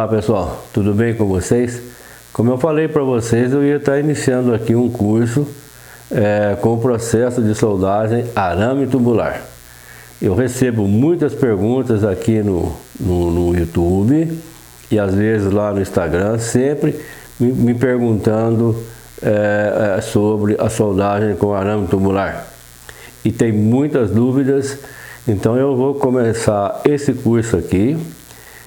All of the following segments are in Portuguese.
Olá pessoal, tudo bem com vocês? Como eu falei para vocês, eu ia estar iniciando aqui um curso com o processo de soldagem arame tubular. Eu recebo muitas perguntas aqui no YouTube e às vezes lá no Instagram, sempre me perguntando sobre a soldagem com arame tubular. E tem muitas dúvidas, então eu vou começar esse curso aqui.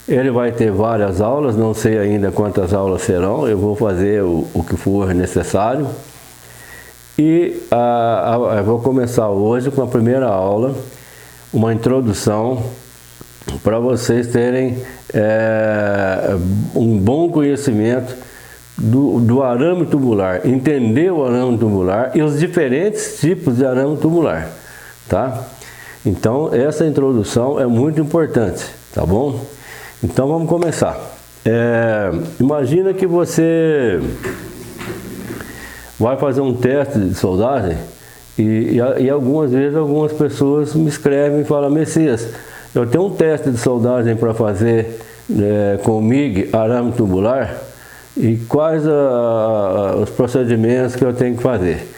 Ele vai ter várias aulas, não sei ainda quantas aulas serão, eu vou fazer o que for necessário. E eu vou começar hoje com a primeira aula, uma introdução para vocês terem um bom conhecimento do arame tubular, entender o arame tubular e os diferentes tipos de arame tubular, tá? Então essa introdução é muito importante, tá bom? Então vamos começar. Imagina que você vai fazer um teste de soldagem e algumas vezes algumas pessoas me escrevem e falam: Messias, eu tenho um teste de soldagem para fazer com MIG, arame tubular, e quais os procedimentos que eu tenho que fazer?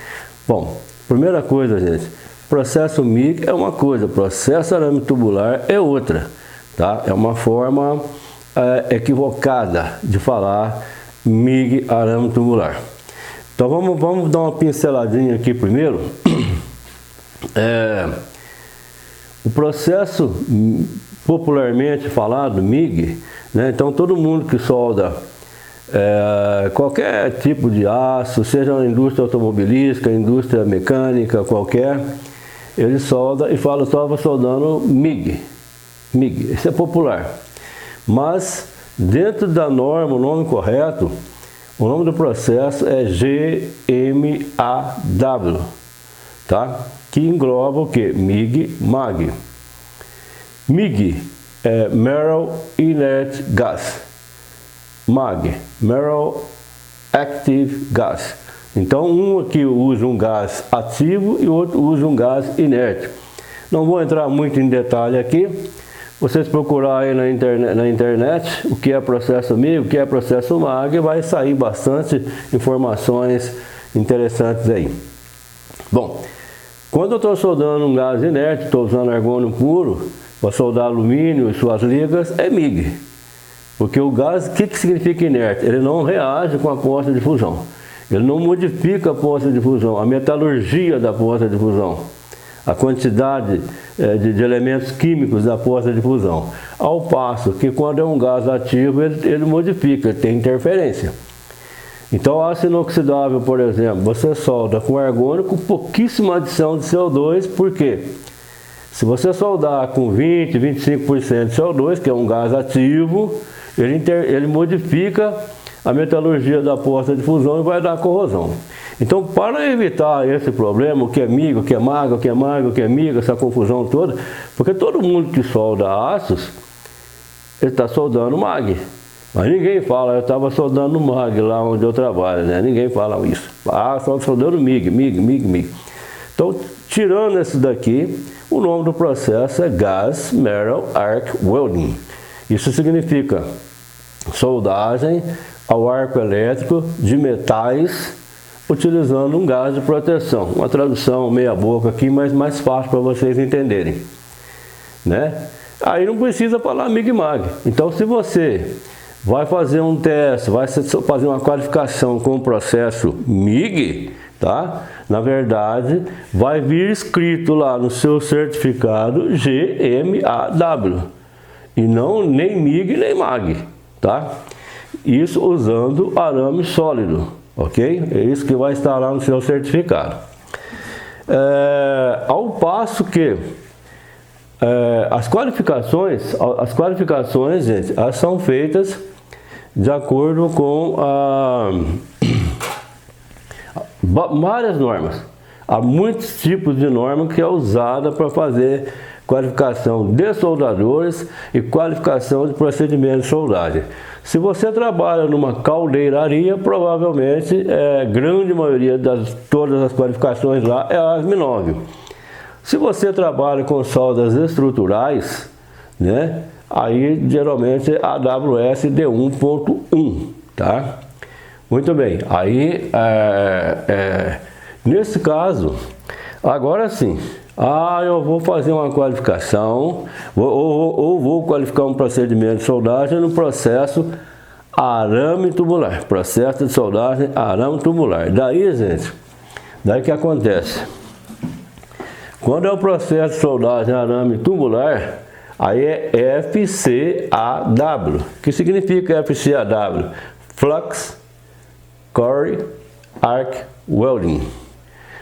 Bom, primeira coisa, gente, processo MIG é uma coisa, processo arame tubular é outra. Tá? É uma forma equivocada de falar MIG arame tubular. Então vamos dar uma pinceladinha aqui primeiro. O processo popularmente falado, MIG, né? Então todo mundo que solda qualquer tipo de aço, seja na indústria automobilística, indústria mecânica, qualquer, ele solda e fala: estava soldando MIG. MIG, isso é popular, mas dentro da norma, o nome correto, o nome do processo é GMAW, tá? Que engloba o que? MIG, MAG. MIG é Metal Inert Gas, MAG, Metal Active Gas. Então um aqui usa um gás ativo e o outro usa um gás inerte. Não vou entrar muito em detalhe aqui. Vocês procurarem na internet o que é processo MIG, o que é processo MAG, vai sair bastante informações interessantes aí. Bom, quando eu estou soldando um gás inerte, estou usando argônio puro para soldar alumínio e suas ligas, é MIG. Porque o gás, o que significa inerte? Ele não reage com a poça de fusão. Ele não modifica a poça de fusão, a metalurgia da poça de fusão, a quantidade de elementos químicos da poça de fusão. Ao passo que quando é um gás ativo, ele modifica, ele tem interferência. Então aço inoxidável, por exemplo, você solda com argônio com pouquíssima adição de CO2, por quê? Se você soldar com 20, 25% de CO2, que é um gás ativo, ele modifica a metalurgia da poça de fusão e vai dar corrosão. Então, para evitar esse problema, o que é MIG, o que é MAG, o que é MAG, o que é MIG, essa confusão toda, porque todo mundo que solda aços, ele está soldando MAG. Mas ninguém fala: eu estava soldando MAG lá onde eu trabalho, né? Ninguém fala isso. Ah, estava soldando MIG, MIG, MIG, MIG. Então, tirando esse daqui, o nome do processo é Gas Metal Arc Welding. Isso significa soldagem ao arco elétrico de metais utilizando um gás de proteção. Uma tradução meia boca aqui, mas mais fácil para vocês entenderem, né? Aí não precisa falar MIG MAG. Então se você vai fazer um teste, vai fazer uma qualificação com o processo MIG, tá? Na verdade, vai vir escrito lá no seu certificado GMAW e não nem MIG nem MAG, tá? Isso usando arame sólido, ok? É isso que vai estar lá no seu certificado. Ao passo que as qualificações, gente, elas são feitas de acordo com várias normas. Há muitos tipos de norma que é usada para fazer qualificação de soldadores e qualificação de procedimentos de soldagem. Se você trabalha numa caldeiraria, provavelmente grande maioria todas as qualificações lá é a ASME9. Se você trabalha com soldas estruturais, né, aí geralmente é AWS D1.1, tá? Muito bem, aí nesse caso, agora sim, eu vou fazer uma qualificação, ou vou qualificar um procedimento de soldagem no processo arame tubular, processo de soldagem arame tubular. Daí, gente, daí que acontece? Quando é o processo de soldagem arame tubular, aí é FCAW. O que significa FCAW? Flux Core Arc Welding.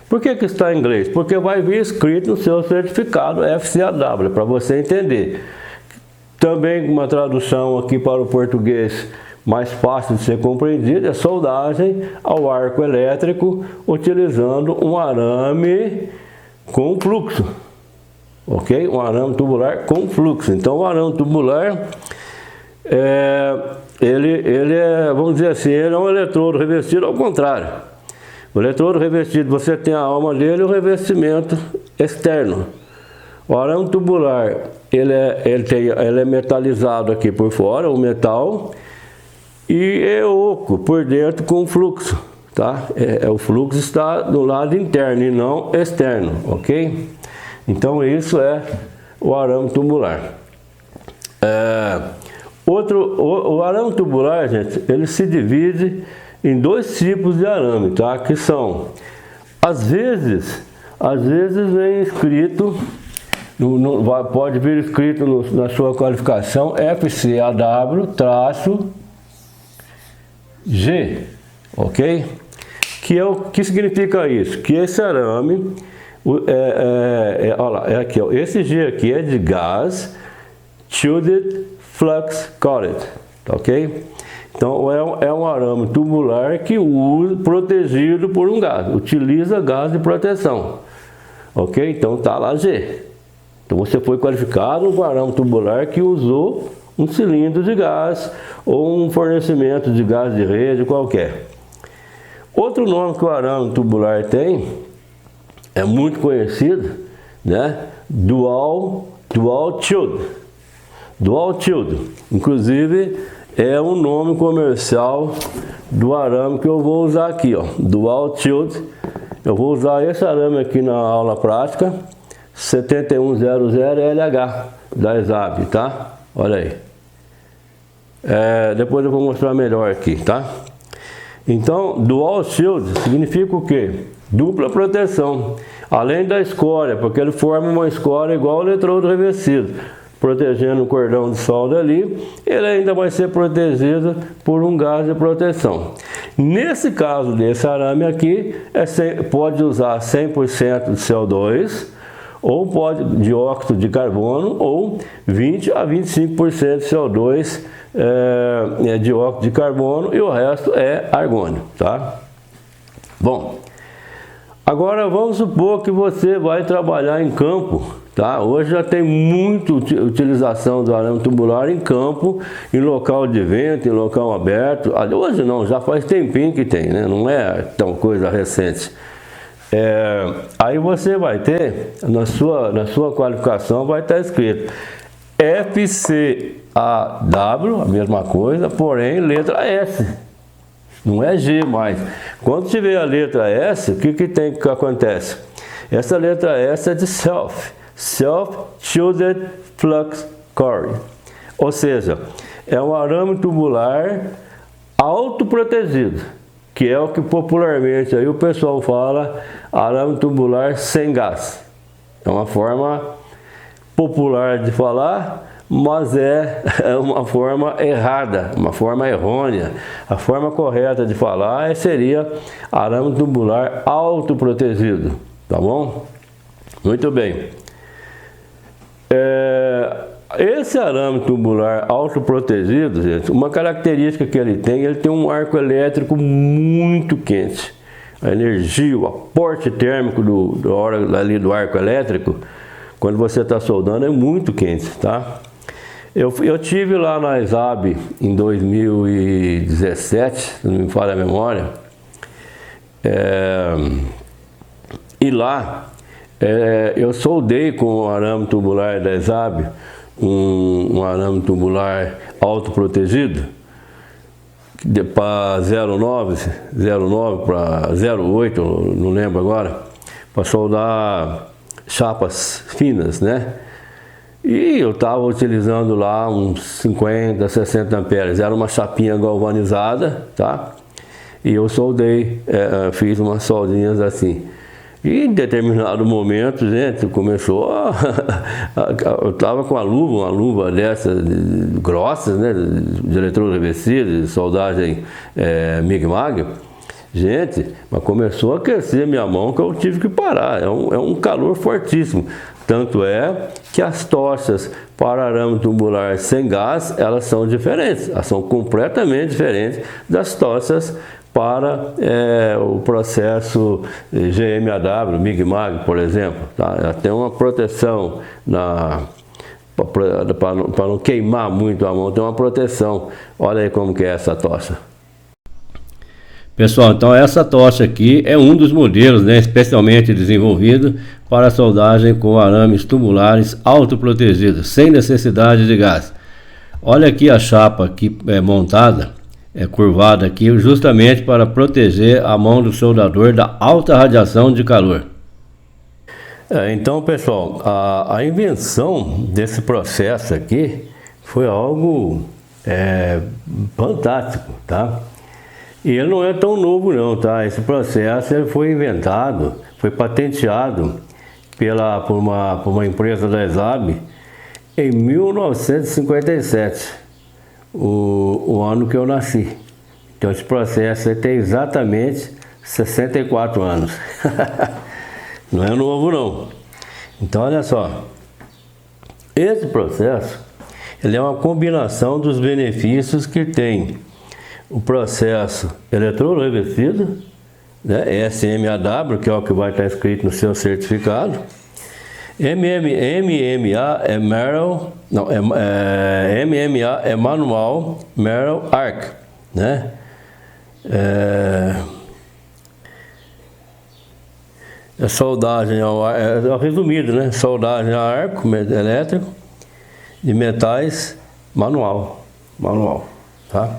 Por que está em inglês? Porque vai vir escrito no seu certificado FCAW, para você entender. Também uma tradução aqui para o português mais fácil de ser compreendido é soldagem ao arco elétrico utilizando um arame com fluxo, ok? Um arame tubular com fluxo. Então o arame tubular ele é, vamos dizer assim, ele é um eletrodo revestido ao contrário. O eletrodo revestido, você tem a alma dele e o revestimento externo. O arame tubular, ele é metalizado aqui por fora, o metal, e é oco por dentro com fluxo, tá? O fluxo está do lado interno e não externo, ok? Então isso é o arame tubular. O arame tubular, gente, ele se divide em dois tipos de arame, tá? Que são, às vezes vem escrito, pode vir escrito na sua qualificação FCAW-G, ok? Que significa isso? Que esse arame, olha lá, aqui, ó, esse G aqui é de Gas Shielded Flux Coated, ok? Então é um arame tubular que protegido por um gás, utiliza gás de proteção, ok? Então tá lá G. Então você foi qualificado um arame tubular que usou um cilindro de gás ou um fornecimento de gás de rede qualquer. Outro nome que o arame tubular tem, é muito conhecido, né? Dual Tube. Dual Tube, inclusive é um nome comercial do arame que eu vou usar aqui, ó, Dual Tube. Eu vou usar esse arame aqui na aula prática 7100LH da ESAB, tá? Olha aí. Depois eu vou mostrar melhor aqui, tá? Então, Dual Shield significa o quê? Dupla proteção. Além da escória, porque ele forma uma escória igual ao eletrodo revestido, protegendo o cordão de solda ali, ele ainda vai ser protegido por um gás de proteção. Nesse caso desse arame aqui, pode usar 100% de CO2, ou dióxido de carbono, ou 20 a 25% de CO2 dióxido de carbono, e o resto é argônio, tá? Bom, agora vamos supor que você vai trabalhar em campo, tá? Hoje já tem muita utilização do arame tubular em campo, em local de vento, em local aberto. Hoje não, já faz tempinho que tem, né? Não é tão coisa recente. Aí você vai ter, na sua qualificação vai estar escrito FCAW, a mesma coisa, porém letra S. Não é G mais. Quando tiver a letra S, o que acontece? Essa letra S é de Self-Shielded Flux Core. Ou seja, é um arame tubular autoprotegido, que é o que popularmente aí o pessoal fala arame tubular sem gás. É uma forma popular de falar, mas é uma forma errada, uma forma errônea. A forma correta de falar seria arame tubular autoprotegido, tá bom? Muito bem. Esse arame tubular autoprotegido, gente, uma característica que ele tem um arco elétrico muito quente. A energia, o aporte térmico do arco elétrico, quando você está soldando, é muito quente, tá? Eu tive lá na ESAB em 2017, se não me falha a memória, e lá eu soldei com o arame tubular da ESAB um arame tubular autoprotegido para 0,9 para 0,8, não lembro agora, para soldar chapas finas, né? E eu estava utilizando lá uns 50, 60 amperes, era uma chapinha galvanizada, tá? E eu soldei, fiz umas soldinhas assim. E em determinado momento, gente, começou eu estava com uma luva dessas grossas, né, de eletrodo revestido, de soldagem MIG-MAG. Gente, mas começou a aquecer minha mão que eu tive que parar, é um calor fortíssimo. Tanto é que as tochas para arame tubular sem gás, elas são diferentes, elas são completamente diferentes das tochas para o processo GMAW, MIG-MAG, por exemplo. Tá? Ela tem uma proteção para não queimar muito a mão, tem uma proteção. Olha aí como que é essa tocha. Pessoal, então essa tocha aqui é um dos modelos, né, especialmente desenvolvido para soldagem com arames tubulares autoprotegidos, sem necessidade de gás. Olha aqui a chapa aqui montada, curvada aqui, justamente para proteger a mão do soldador da alta radiação de calor. Então, pessoal, a invenção desse processo aqui foi algo fantástico, tá? E ele não é tão novo não, tá? Esse processo ele foi inventado, foi patenteado por uma empresa da ESAB em 1957, o ano que eu nasci. Então esse processo tem exatamente 64 anos. Não é novo não. Então olha só, esse processo ele é uma combinação dos benefícios que tem o processo eletrodo revestido, né, SMAW, que é o que vai estar escrito no seu certificado. MMA é Merrill, não, MMA é Manual Merrill Arc, né? Soldagem ao resumido, né? Soldagem a arco elétrico de metais manual, tá?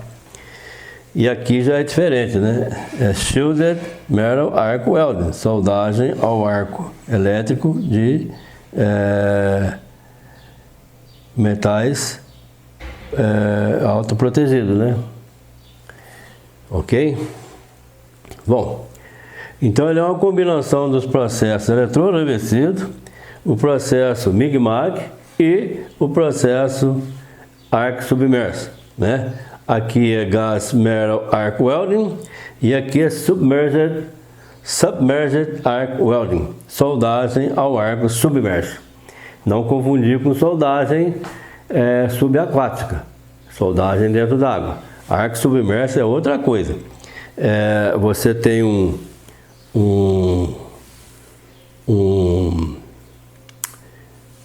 E aqui já é diferente, né? É Shielded Metal Arc Welding, soldagem ao arco elétrico de metais autoprotegidos, né? Ok? Bom, então ele é uma combinação dos processos eletrodo revestido, o processo MIG-MAG e o processo arco submerso, né? Aqui é Gas Metal Arc Welding e aqui é Submerged Arc Welding, soldagem ao arco submerso. Não confundir com soldagem subaquática, soldagem dentro d'água. Arco submerso é outra coisa. Você tem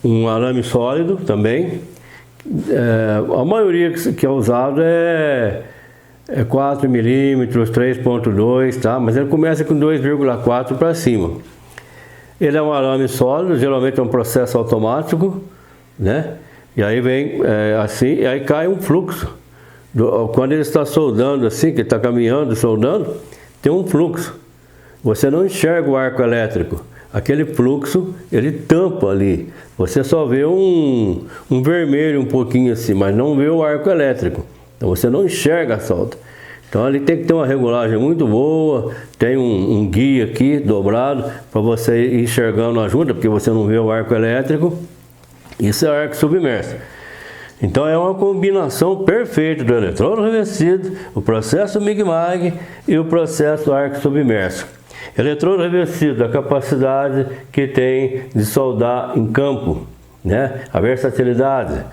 um arame sólido também. A maioria que é usado é 4 milímetros, 3.2, tá? Mas ele começa com 2,4 para cima. Ele é um arame sólido, geralmente é um processo automático, né? E aí vem assim, e aí cai um fluxo. Quando ele está soldando assim, que ele está caminhando, soldando, tem um fluxo. Você não enxerga o arco elétrico. Aquele fluxo, ele tampa ali. Você só vê um vermelho um pouquinho assim, mas não vê o arco elétrico. Então você não enxerga a solda. Então ele tem que ter uma regulagem muito boa, tem um guia aqui dobrado para você ir enxergando a junta, porque você não vê o arco elétrico. Isso é arco submerso. Então é uma combinação perfeita do eletrodo revestido, o processo MIG-MAG e o processo arco submerso. Eletrodo revestido, a capacidade que tem de soldar em campo, né? A versatilidade.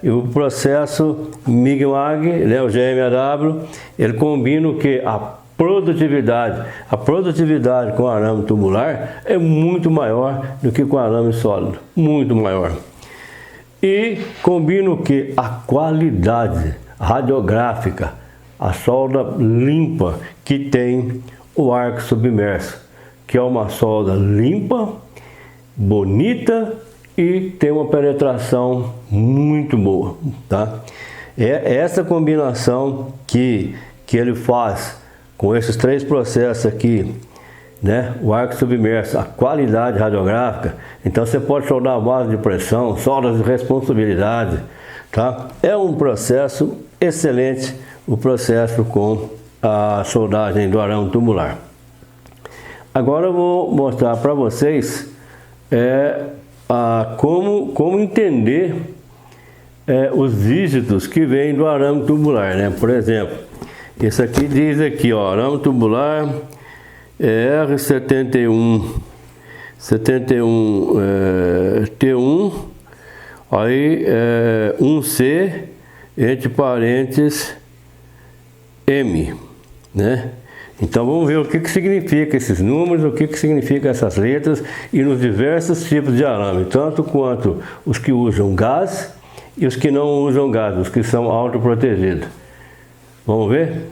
E o processo MIG-MAG, né? O GMAW, ele combina o que? A produtividade com arame tubular é muito maior do que com arame sólido, muito maior. E combina o que? A qualidade radiográfica, a solda limpa que tem o arco submerso, que é uma solda limpa, bonita e tem uma penetração muito boa, tá? É essa combinação que ele faz com esses 3 processos aqui, né? O arco submerso, a qualidade radiográfica. Então você pode soldar a base de pressão, soldas de responsabilidade, tá? É um processo excelente, o processo com a soldagem do arame tubular. Agora eu vou mostrar para vocês como entender os dígitos que vêm do arame tubular, né? Por exemplo, esse aqui diz aqui, ó, arame tubular R71 T1, aí 1C entre parênteses M, né? Então vamos ver o que significa esses números, o que significa essas letras e nos diversos tipos de arame, tanto quanto os que usam gás e os que não usam gás, os que são autoprotegidos. Vamos ver?